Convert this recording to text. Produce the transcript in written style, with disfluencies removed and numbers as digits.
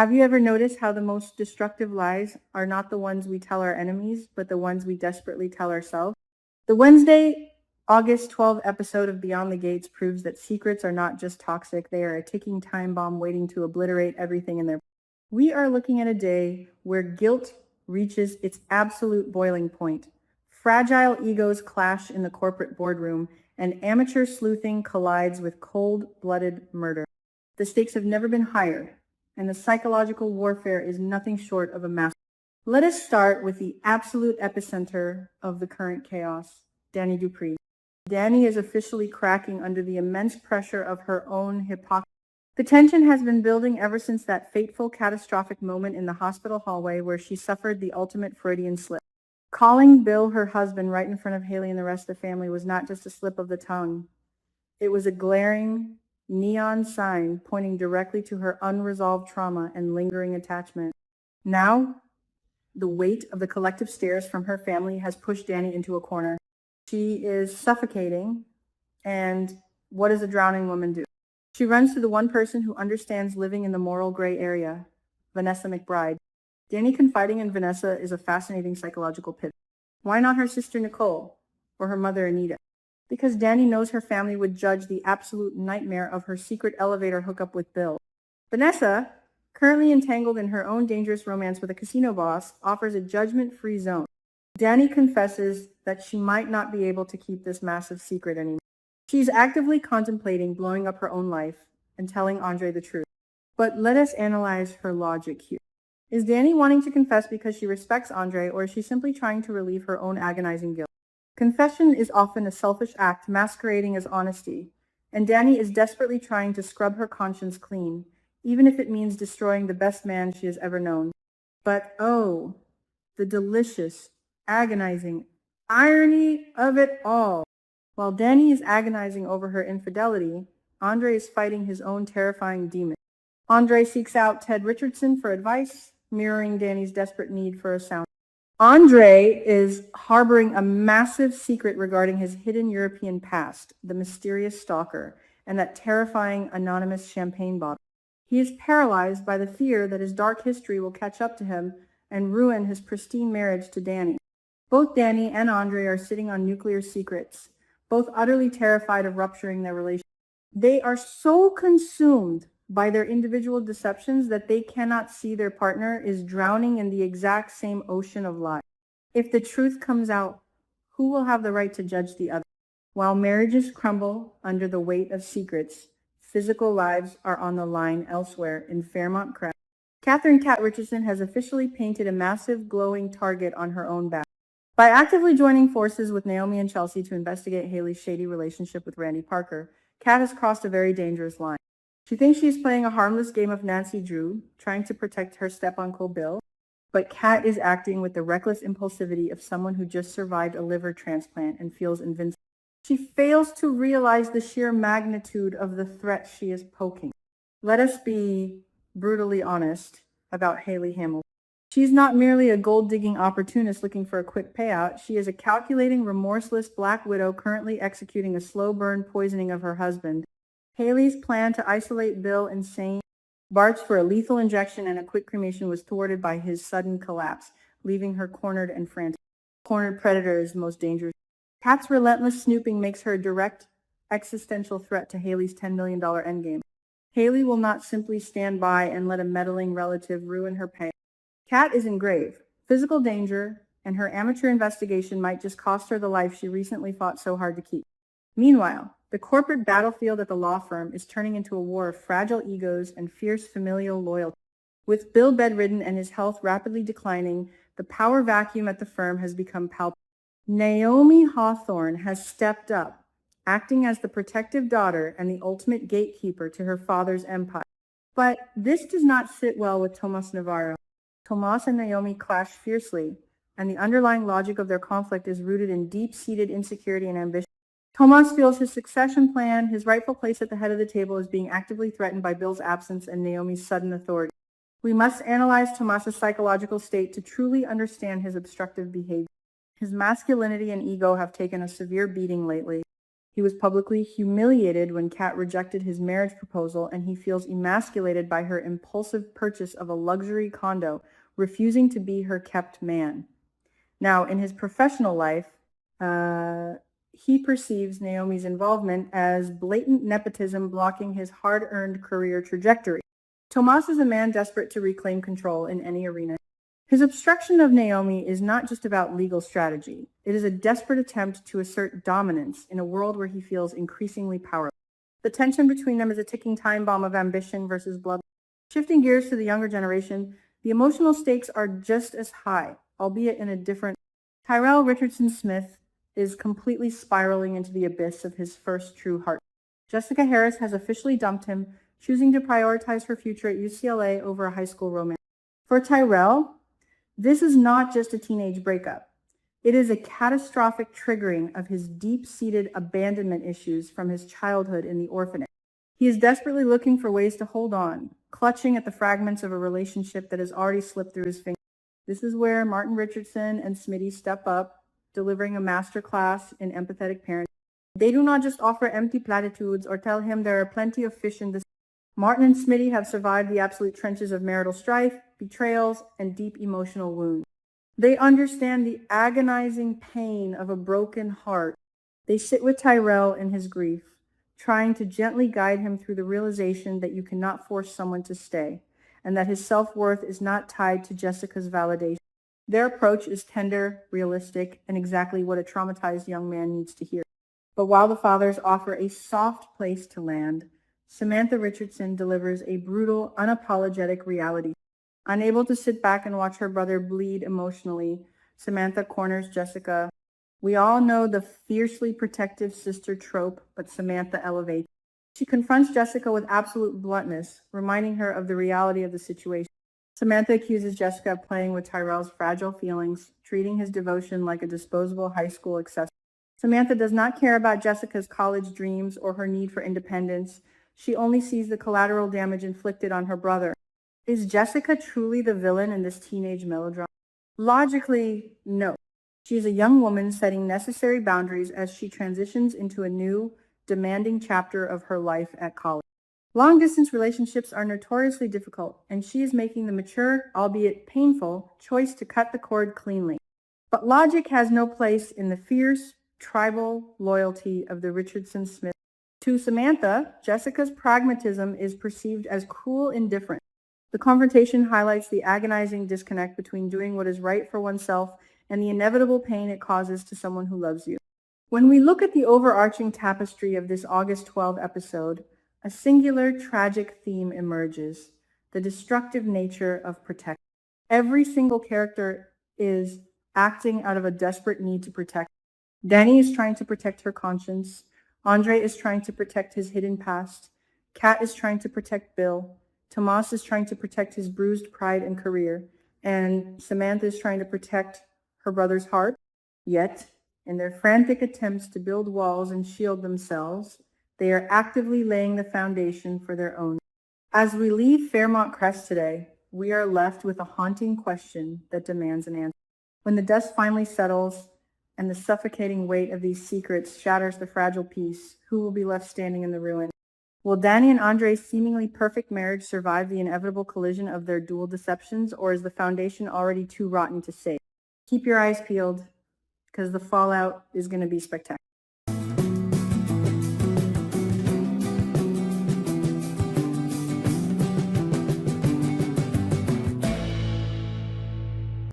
Have you ever noticed how the most destructive lies are not the ones we tell our enemies, but the ones we desperately tell ourselves? The Wednesday, August 12th episode of Beyond the Gates proves that secrets are not just toxic, they are a ticking time bomb waiting to obliterate everything in their. We are looking at a day where guilt reaches its absolute boiling point. Fragile egos clash in the corporate boardroom, and amateur sleuthing collides with cold-blooded murder. The stakes have never been higher, and the psychological warfare is nothing short of a massacre. Let us start with the absolute epicenter of the current chaos, Danny Dupree. Danny is officially cracking under the immense pressure of her own hypocrisy. The tension has been building ever since that fateful, catastrophic moment in the hospital hallway where she suffered the ultimate Freudian slip. Calling Bill her husband right in front of Haley and the rest of the family was not just a slip of the tongue. It was a glaring, neon sign pointing directly to her unresolved trauma and lingering attachment. Now, the weight of the collective stares from her family has pushed Danny into a corner. She is suffocating, and what does a drowning woman do? She runs to the one person who understands living in the moral gray area, Vanessa McBride. Danny confiding in Vanessa is a fascinating psychological pivot. Why not her sister Nicole or her mother Anita? Because Danny knows her family would judge the absolute nightmare of her secret elevator hookup with Bill. Vanessa, currently entangled in her own dangerous romance with a casino boss, offers a judgment-free zone. Danny confesses that she might not be able to keep this massive secret anymore. She's actively contemplating blowing up her own life and telling Andre the truth. But let us analyze her logic here. Is Danny wanting to confess because she respects Andre, or is she simply trying to relieve her own agonizing guilt? Confession is often a selfish act masquerading as honesty, and Danny is desperately trying to scrub her conscience clean, even if it means destroying the best man she has ever known. But oh, the delicious, agonizing irony of it all. While Danny is agonizing over her infidelity, Andre is fighting his own terrifying demon. Andre seeks out Ted Richardson for advice, mirroring Danny's desperate need for a sound. Andre is harboring a massive secret regarding his hidden European past, the mysterious stalker, and that terrifying anonymous champagne bottle. He is paralyzed by the fear that his dark history will catch up to him and ruin his pristine marriage to Danny. Both Danny and Andre are sitting on nuclear secrets, both utterly terrified of rupturing their relationship. They are so consumed by their individual deceptions that they cannot see their partner is drowning in the exact same ocean of lies. If the truth comes out, who will have the right to judge the other? While marriages crumble under the weight of secrets, physical lives are on the line elsewhere in Fairmont Crest. Catherine Cat Richardson has officially painted a massive glowing target on her own back. By actively joining forces with Naomi and Chelsea to investigate Haley's shady relationship with Randy Parker, Cat has crossed a very dangerous line. She thinks she's playing a harmless game of Nancy Drew, trying to protect her step-uncle Bill, but Kat is acting with the reckless impulsivity of someone who just survived a liver transplant and feels invincible. She fails to realize the sheer magnitude of the threat she is poking. Let us be brutally honest about Haley Hamilton. She's not merely a gold-digging opportunist looking for a quick payout. She is a calculating, remorseless black widow currently executing a slow-burn poisoning of her husband. Haley's plan to isolate Bill insane barged for a lethal injection and a quick cremation was thwarted by his sudden collapse, leaving her cornered and frantic. Cornered predator is most dangerous. Kat's relentless snooping makes her a direct existential threat to Haley's $10 million endgame. Haley will not simply stand by and let a meddling relative ruin her pay. Kat is in grave physical danger, and her amateur investigation might just cost her the life she recently fought so hard to keep. Meanwhile, the corporate battlefield at the law firm is turning into a war of fragile egos and fierce familial loyalty. With Bill bedridden and his health rapidly declining, the power vacuum at the firm has become palpable. Naomi Hawthorne has stepped up, acting as the protective daughter and the ultimate gatekeeper to her father's empire. But this does not sit well with Tomas Navarro. Tomas and Naomi clash fiercely, and the underlying logic of their conflict is rooted in deep-seated insecurity and ambition. Tomas feels his succession plan, his rightful place at the head of the table, is being actively threatened by Bill's absence and Naomi's sudden authority. We must analyze Tomas's psychological state to truly understand his obstructive behavior. His masculinity and ego have taken a severe beating lately. He was publicly humiliated when Kat rejected his marriage proposal, and he feels emasculated by her impulsive purchase of a luxury condo, refusing to be her kept man. Now, in his professional life, he perceives Naomi's involvement as blatant nepotism blocking his hard-earned career trajectory. Tomas is a man desperate to reclaim control in any arena. His obstruction of Naomi is not just about legal strategy. It is a desperate attempt to assert dominance in a world where he feels increasingly powerless. The tension between them is a ticking time bomb of ambition versus blood. Shifting gears to the younger generation, the emotional stakes are just as high, albeit in a different. Tyrell Richardson Smith is completely spiraling into the abyss of his first true heart. Jessica Harris has officially dumped him, choosing to prioritize her future at UCLA over a high school romance. For Tyrell, this is not just a teenage breakup. It is a catastrophic triggering of his deep-seated abandonment issues from his childhood in the orphanage. He is desperately looking for ways to hold on, clutching at the fragments of a relationship that has already slipped through his fingers. This is where Martin Richardson and Smitty step up, delivering a masterclass in empathetic parenting. They do not just offer empty platitudes or tell him there are plenty of fish in the sea. Martin and Smitty have survived the absolute trenches of marital strife, betrayals, and deep emotional wounds. They understand the agonizing pain of a broken heart. They sit with Tyrell in his grief, trying to gently guide him through the realization that you cannot force someone to stay, and that his self-worth is not tied to Jessica's validation. Their approach is tender, realistic, and exactly what a traumatized young man needs to hear. But while the fathers offer a soft place to land, Samantha Richardson delivers a brutal, unapologetic reality. Unable to sit back and watch her brother bleed emotionally, Samantha corners Jessica. We all know the fiercely protective sister trope, but Samantha elevates. She confronts Jessica with absolute bluntness, reminding her of the reality of the situation. Samantha accuses Jessica of playing with Tyrell's fragile feelings, treating his devotion like a disposable high school accessory. Samantha does not care about Jessica's college dreams or her need for independence. She only sees the collateral damage inflicted on her brother. Is Jessica truly the villain in this teenage melodrama? Logically, no. She is a young woman setting necessary boundaries as she transitions into a new, demanding chapter of her life at college. Long-distance relationships are notoriously difficult, and she is making the mature, albeit painful, choice to cut the cord cleanly. But logic has no place in the fierce, tribal loyalty of the Richardson Smith. To Samantha, Jessica's pragmatism is perceived as cruel indifference. The confrontation highlights the agonizing disconnect between doing what is right for oneself and the inevitable pain it causes to someone who loves you. When we look at the overarching tapestry of this August 12 episode, a singular tragic theme emerges: the destructive nature of protection. Every single character is acting out of a desperate need to protect. Danny is trying to protect her conscience. Andre is trying to protect his hidden past. Kat is trying to protect Bill. Tomas is trying to protect his bruised pride and career. And Samantha is trying to protect her brother's heart. Yet, in their frantic attempts to build walls and shield themselves, they are actively laying the foundation for their own. As we leave Fairmont Crest today, we are left with a haunting question that demands an answer. When the dust finally settles and the suffocating weight of these secrets shatters the fragile peace, who will be left standing in the ruin? Will Danny and Andre's seemingly perfect marriage survive the inevitable collision of their dual deceptions, or is the foundation already too rotten to save? Keep your eyes peeled, because the fallout is going to be spectacular.